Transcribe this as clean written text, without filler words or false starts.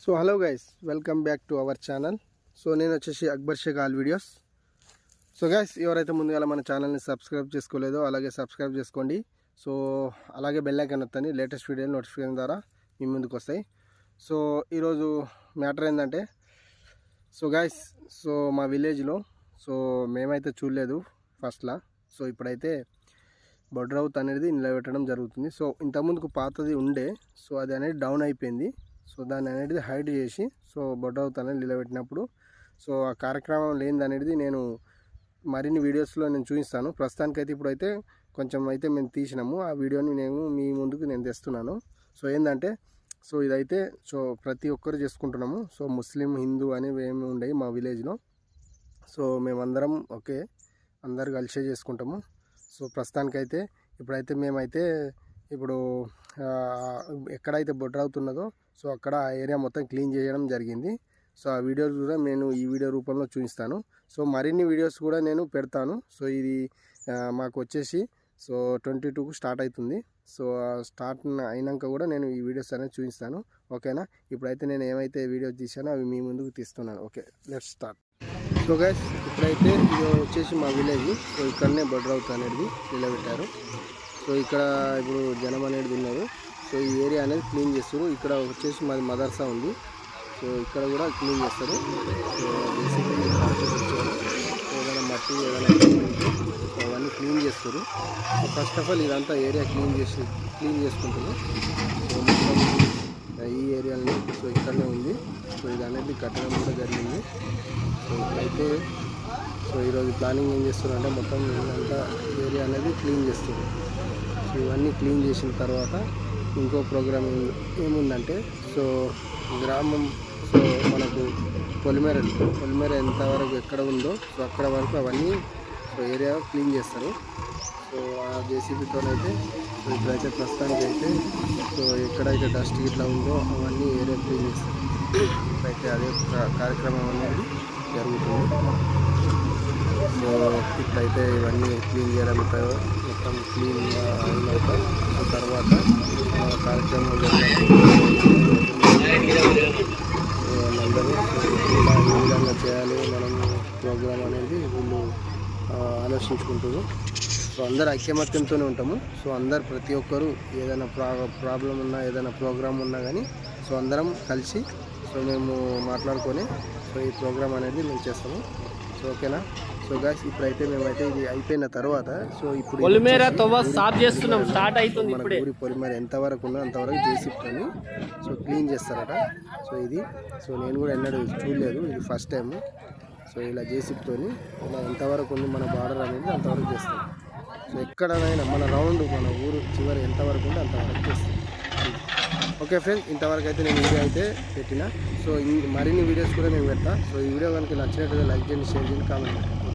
So hello guys, welcome back to our channel. So నేను వచ్చేసి Akbar Shaik all videos. So guys, ఎవరైతే ముందుగా మన ఛానల్ని సబ్స్క్రైబ్ చేసుకోలేదో అలాగే సబ్స్క్రైబ్ చేసుకోండి. సో అలాగే బెల్ ఐకాన్ వస్తుంది, లేటెస్ట్ వీడియో నోటిఫికేషన్ ద్వారా మీ ముందుకు వస్తాయి. సో ఈరోజు మ్యాటర్ ఏంటంటే, సో గైస్, సో మా విలేజ్లో సో మేమైతే చూడలేదు ఫస్ట్లో. సో ఇప్పుడైతే బొడ్రౌత్ అనేది నిలబెట్టడం జరుగుతుంది. సో ఇంతకుముందుకు పాతది ఉండే, సో అది అనేది డౌన్ అయిపోయింది. సో దాన్ని అనేది హైడ్ చేసి సో బొడ్రౌత్ అనేది నిలబెట్టినప్పుడు సో ఆ కార్యక్రమం లేనిది అనేది నేను మరిన్ని వీడియోస్లో నేను చూపిస్తాను. ప్రస్తుతానికైతే ఇప్పుడైతే కొంచెం అయితే మేము తీసినాము, ఆ వీడియోని నేను మీ ముందుకు నేను తెస్తున్నాను. సో ఏంటంటే, సో ఇదైతే సో ప్రతి ఒక్కరు చేసుకుంటున్నాము. సో ముస్లిం, హిందూ అనేవి ఏమి ఉండేవి మా విలేజ్లో. సో మేమందరం ఓకే, అందరు కలిసే చేసుకుంటాము. సో ప్రస్తుతానికైతే ఇప్పుడైతే మేమైతే ఇప్పుడు ఎక్కడైతే బొడ్రౌత్ ఉన్నదో సో అక్కడ ఆ ఏరియా మొత్తం క్లీన్ చేయడం జరిగింది. సో ఆ వీడియోస్ కూడా నేను ఈ వీడియో రూపంలో చూపిస్తాను. సో మరిన్ని వీడియోస్ కూడా నేను పెడతాను. సో ఇది మాకు వచ్చేసి సో 22కు స్టార్ట్ అవుతుంది. సో స్టార్ట్ అయినాక కూడా నేను ఈ వీడియోస్ అనేది చూపిస్తాను, ఓకేనా. ఇప్పుడైతే నేను ఏమైతే వీడియోస్ తీసానో అవి మీ ముందుకు తీస్తున్నాను. Okay, let's start. So guys, ఇప్పుడైతే ఇది వచ్చేసి మా విలేజ్. సో ఇక్కడనే బొడ్రౌత్ అనేది నిలబెట్టారు. సో ఇక్కడ ఇప్పుడు జనం అనేది ఉన్నారు. సో ఈ ఏరియా అనేది క్లీన్ చేస్తారు. ఇక్కడ వచ్చేసి మాది మదర్సా ఉంది. సో ఇక్కడ కూడా క్లీన్ చేస్తారు. సో బేసిక్లీ ఏదైనా మట్టి ఏదైనా సో అవన్నీ క్లీన్ చేస్తారు. సో ఫస్ట్ ఆఫ్ ఆల్ ఇదంతా ఏరియా క్లీన్ చేసుకుంటారు. సో మొత్తం ఈ ఏరియాని సో ఇక్కడనే ఉంది. సో ఇది అనేది కట్టడం కూడా జరిగింది. సో ఇప్పుడైతే సో ఈరోజు ప్లానింగ్ ఏం చేస్తున్నారంటే మొత్తం ఇదంతా ఏరియా అనేది క్లీన్ చేస్తారు. సో ఇవన్నీ క్లీన్ చేసిన తర్వాత ఇంకో ప్రోగ్రామ్ ఏముందంటే, సో గ్రామం సో మనకు పొలిమేర ఎంతవరకు ఎక్కడ ఉందో సో అక్కడ వరకు అవన్నీ సో ఏరియా క్లీన్ చేస్తారు. సో ఆ జేసీబీతోనైతే సో ఇప్పుడైతే ప్రస్తుతానికైతే సో ఎక్కడైతే డస్ట్ ఇట్లా ఉందో అవన్నీ ఏరియా క్లీన్ చేస్తారు. ఇప్పుడైతే అదే కార్యక్రమం అనేది జరుగుతుంది. సో ఇప్పుడైతే ఇవన్నీ క్లీన్ చేయడం మొత్తం క్లీన్గా అయినాక ఆ తర్వాత కార్యక్రమం వాళ్ళందరూ ఇలా ఏ విధంగా చేయాలి మనం ప్రోగ్రామ్ అనేది వీళ్ళు ఆలోచించుకుంటారు. సో అందరు ఐక్యమత్యంతోనే ఉంటాము. సో అందరు ప్రతి ఒక్కరు ఏదైనా ప్రాబ్లం ఉన్నా ఏదైనా ప్రోగ్రామ్ ఉన్నా కానీ సో అందరం కలిసి సో మేము మాట్లాడుకొని సో ఈ ప్రోగ్రామ్ అనేది మేము చేస్తాము. సో ఓకేనా. సో గాయ్స్, ఇప్పుడైతే మేమైతే ఇది అయిపోయిన తర్వాత సో ఇప్పుడు మన ఊరి పొలిమేర ఎంతవరకు ఉందో అంతవరకు జేసీబీతోని సో క్లీన్ చేస్తారట. సో ఇది సో నేను కూడా ఎన్నడూ చూడలేదు, ఇది ఫస్ట్ టైం. సో ఇలా జేసీబీతోని ఇలా ఎంతవరకు ఉంది మన బార్డర్ అనేది అంతవరకు చేస్తాం. సో ఎక్కడైనా మన రౌండ్ మన ఊరు చివరి ఎంతవరకు ఉందో అంతవరకు చేస్తాం. ఓకే ఫ్రెండ్స్, ఇంతవరకు అయితే నేను వీడియో అయితే పెట్టిన. సో మరిన్ని వీడియోస్ కూడా నేను పెడతా. సో ఈ వీడియో కనుక నచ్చినట్లయితే లైక్ చేయండి, షేర్ చేయండి, కామెంట్ చేయండి.